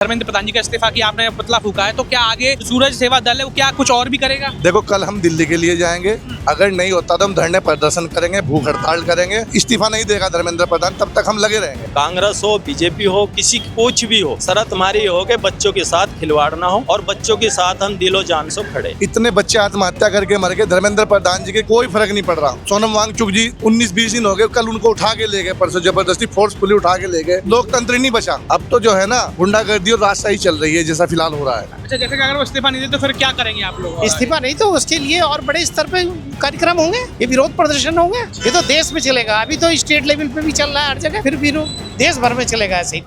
धर्मेंद्र प्रधान जी का इस्तीफा किया, आपने पुतला फूका है, तो क्या आगे सूरज सेवा दल है वो क्या कुछ और भी करेगा? देखो कल हम दिल्ली के लिए जाएंगे, अगर नहीं होता तो हम धरने प्रदर्शन करेंगे, भूख हड़ताल करेंगे। इस्तीफा नहीं देगा धर्मेंद्र प्रधान तब तक हम लगे रहेंगे। कांग्रेस हो, बीजेपी हो, किसी कुछ भी हो, शर्त हमारी हो कि बच्चों के साथ खिलवाड़ ना हो और बच्चों के साथ हम दिलो जान से खड़े। इतने बच्चे आत्महत्या करके मर गए, धर्मेंद्र प्रधान जी के कोई फर्क नहीं पड़ रहा। सोनम वांगचुक जी 19-20 दिन हो गए, कल उनको उठा के ले गए, परसों जबरदस्ती फोर्सफुली उठा के ले गए। लोकतंत्र नहीं बचा। अब तो जो है ना गुंडागर्दी और राजशाही चल रही है, जैसा फिलहाल हो रहा है। अच्छा, जैसे कि अगर वो इस्तीफा नहीं दे तो फिर क्या करेंगे आप लोग? इस्तीफा नहीं तो उसके लिए और बड़े स्तर पे कार्यक्रम होंगे, ये विरोध प्रदर्शन होंगे। ये तो देश में चलेगा, अभी तो स्टेट लेवल पे भी चल रहा है हर जगह, फिर विरोध देश भर में चलेगा ऐसे ही।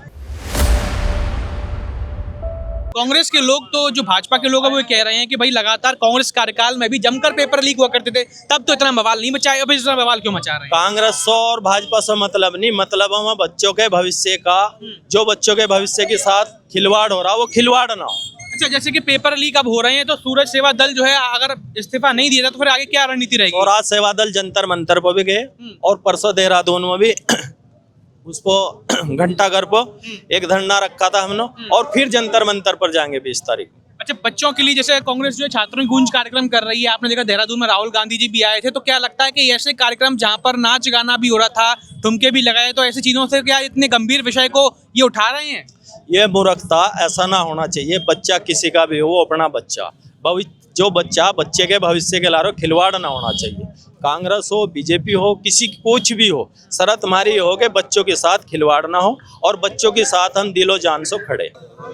कांग्रेस के लोग तो जो भाजपा के लोग हैं वो कह रहे हैं कि भाई लगातार कांग्रेस कार्यकाल में भी जमकर पेपर लीक हुआ करते थे, तब तो इतना बवाल नहीं मचाया, अब इतना बवाल क्यों मचा रहे हैं? कांग्रेस और भाजपा से मतलब नहीं, मतलब हम बच्चों के भविष्य का, जो बच्चों के भविष्य के साथ खिलवाड़ हो रहा वो खिलवाड़ ना हो। अच्छा, जैसे कि पेपर लीक अब हो रहे हैं तो सूरज सेवा दल जो है अगर इस्तीफा नहीं दिया तो फिर आगे क्या रणनीति रहेगी? और आज सेवा दल जंतर मंतर पर भी गए और परसों देहरादून में भी उसको घंटाघर पर एक धरना रखा था हमने, और फिर जंतर मंतर पर जाएंगे 20 तारीख। अच्छा, बच्चों के लिए जैसे कांग्रेस जो है छात्रों की गूंज कार्यक्रम कर रही है, आपने देखा देहरादून में राहुल गांधी जी भी आए थे, तो क्या लगता है कि ऐसे कार्यक्रम जहां पर नाच गाना भी हो रहा था, ठुमके भी लगाए, तो ऐसी चीजों से क्या इतने गंभीर विषय को ये उठा रहे हैं? ये मूर्खता, ऐसा ना होना चाहिए। बच्चा किसी का भी हो, वो अपना बच्चा, जो बच्चा बच्चे के भविष्य के लारो खिलवाड़ ना होना चाहिए। कांग्रेस हो, बीजेपी हो, किसी कुछ भी हो, शर्त हमारी हो कि बच्चों के साथ खिलवाड़ ना हो और बच्चों के साथ हम दिलो जान से खड़े।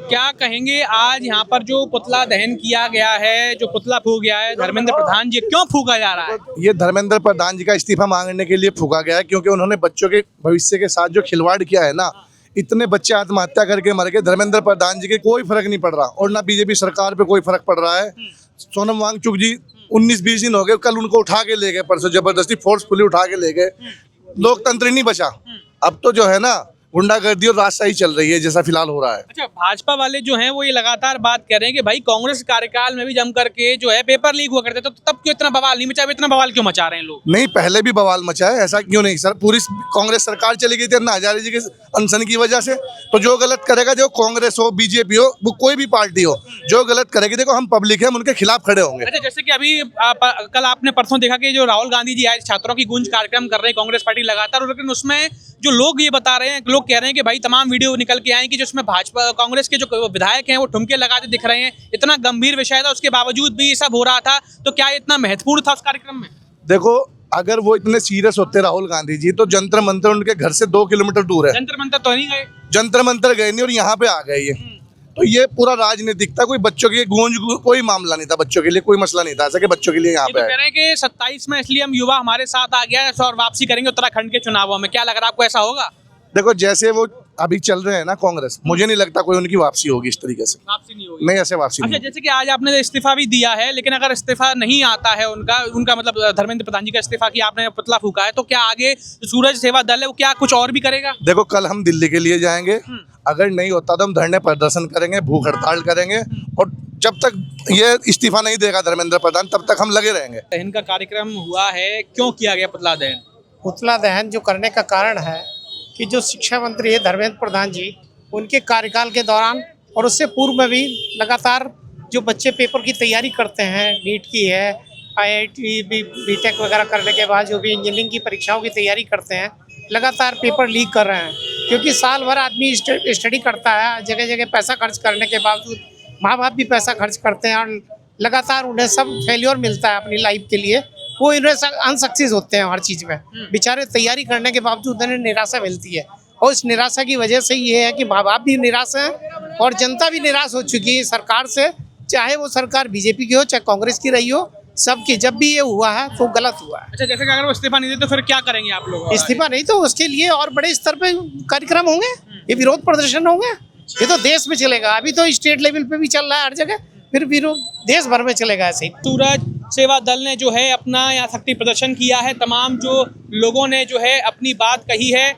क्या कहेंगे आज यहाँ पर जो पुतला दहन किया गया है, जो पुतला फूक गया है धर्मेंद्र प्रधान जी, क्यों फूका जा रहा है? ये धर्मेंद्र प्रधान जी का इस्तीफा मांगने के लिए फूका गया है, क्योंकि उन्होंने बच्चों के भविष्य के साथ जो खिलवाड़ किया है ना, इतने बच्चे आत्महत्या करके मर गए। धर्मेंद्र प्रधान जी के कोई फर्क नहीं पड़ रहा और ना बीजेपी सरकार पे कोई फर्क पड़ रहा है। सोनम वांगचुक जी 19-20 दिन हो गए, कल उनको उठा के ले गए, परसों जबरदस्ती फोर्सफुली उठा के ले गए। लोकतंत्र नहीं बचा। अब तो जो है ना गुंडागर्दी और राजशाही चल रही है, जैसा फिलहाल हो रहा है। अच्छा, भाजपा वाले जो हैं वो ये लगातार बात कर रहे हैं कि भाई कांग्रेस कार्यकाल में भी जम करके जो है पेपर लीक हुआ करते थे, तो तब क्यों इतना बवाल नहीं मचा? इतना बवाल क्यों मचा रहे हैं लोग? नहीं, पहले भी बवाल मचा है, ऐसा क्यों नहीं सर? पूरी कांग्रेस सरकार चली गई थी अन्ना हजारे जी के अनशन की वजह से। तो जो गलत करेगा, जो कांग्रेस हो, बीजेपी हो, वो कोई भी पार्टी हो, जो गलत करेगी, देखो हम पब्लिक है, हम उनके खिलाफ खड़े होंगे। अच्छा, जैसे कि अभी कल आपने परसों देखा कि जो राहुल गांधी जी आए छात्रों की गूंज कार्यक्रम कर रहे हैं कांग्रेस पार्टी लगातार, लेकिन उसमें जो लोग ये बता रहे हैं, लोग कह रहे हैं कि भाई तमाम वीडियो निकल के आए कि जिसमें भाजपा कांग्रेस के जो विधायक हैं वो ठुमके लगाते दिख रहे हैं। इतना गंभीर विषय था, उसके बावजूद भी ये सब हो रहा था, तो क्या इतना महत्वपूर्ण था उस कार्यक्रम में? देखो अगर वो इतने सीरियस होते राहुल गांधी जी, तो जंतर मंतर उनके घर से 2 किलोमीटर दूर है। जंतर मंतर तो नहीं गए? जंतर मंतर गए नहीं और यहाँ पे आ गए ये। तो ये पूरा राजनीतिक था, कोई बच्चों की गूंज कोई मामला नहीं था, बच्चों के लिए कोई मसला नहीं था ऐसा कि बच्चों के लिए यहाँ पे कह रहे हैं कि 27 में इसलिए हम युवा हमारे साथ आ गया है और वापसी करेंगे उत्तराखंड के चुनावों में। क्या लग रहा है आपको, ऐसा होगा? देखो जैसे वो अभी चल रहे हैं ना कांग्रेस, मुझे नहीं लगता कोई उनकी वापसी होगी इस तरीके से। वापसी नहीं होगी? नहीं, ऐसे वापसी अच्छा, नहीं। जैसे कि आज आपने इस्तीफा भी दिया है, लेकिन अगर इस्तीफा नहीं आता है उनका मतलब धर्मेंद्र प्रधान जी का इस्तीफा किया, आपने पुतला फूका है, तो क्या आगे सूरज सेवा दल है वो क्या कुछ और भी करेगा? देखो कल हम दिल्ली के लिए जाएंगे, अगर नहीं होता तो हम धरने प्रदर्शन करेंगे, भूख हड़ताल करेंगे, और जब तक ये इस्तीफा नहीं देगा धर्मेंद्र प्रधान तब तक हम लगे रहेंगे। दहन का कार्यक्रम हुआ है, क्यों किया गया पुतला दहन? पुतला दहन जो करने का कारण है कि जो शिक्षा मंत्री है धर्मेंद्र प्रधान जी, उनके कार्यकाल के दौरान और उससे पूर्व में भी लगातार जो बच्चे पेपर की तैयारी करते हैं, नीट की है, IIT बीटेक वगैरह करने के बाद जो भी इंजीनियरिंग की परीक्षाओं की तैयारी करते हैं, लगातार पेपर लीक कर रहे हैं। क्योंकि साल भर आदमी स्टडी करता है, जगह जगह पैसा खर्च करने के बावजूद, माँ बाप भी पैसा खर्च करते हैं और लगातार उन्हें सब फेल्योर मिलता है अपनी लाइफ के लिए, वो इन्हें अनसक्सेस होते हैं हर चीज़ में। बेचारे तैयारी करने के बावजूद उन्हें निराशा मिलती है, और इस निराशा की वजह से ये है कि माँ बाप भी निराश हैं और जनता भी निराश हो चुकी है सरकार से, चाहे वो सरकार बीजेपी की हो चाहे कांग्रेस की रही हो, सबकी जब भी ये हुआ है तो गलत हुआ है। अच्छा, जैसे कि अगर वो इस्तीफा नहीं दे तो फिर क्या करेंगे आप लोग? इस्तीफा नहीं तो उसके लिए और बड़े स्तर पे कार्यक्रम होंगे, ये विरोध प्रदर्शन होंगे। ये तो देश में चलेगा, अभी तो स्टेट लेवल पे भी चल रहा है हर जगह, फिर विरोध देश भर में चलेगा ऐसे ही। सूरज सेवा दल ने जो है अपना यहाँ शक्ति प्रदर्शन किया है, तमाम जो लोगों ने जो है अपनी बात कही है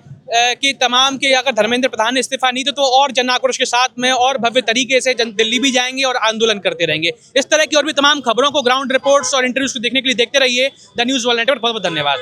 कि तमाम के अगर धर्मेंद्र प्रधान ने इस्तीफा नहीं दे तो और जन आक्रोश के साथ में और भव्य तरीके से दिल्ली भी जाएंगे और आंदोलन करते रहेंगे। इस तरह की और भी तमाम खबरों को, ग्राउंड रिपोर्ट्स और इंटरव्यूज को देखने के लिए देखते रहिए द न्यूज़ वर्ल्ड नेटवर्क। बहुत बहुत धन्यवाद।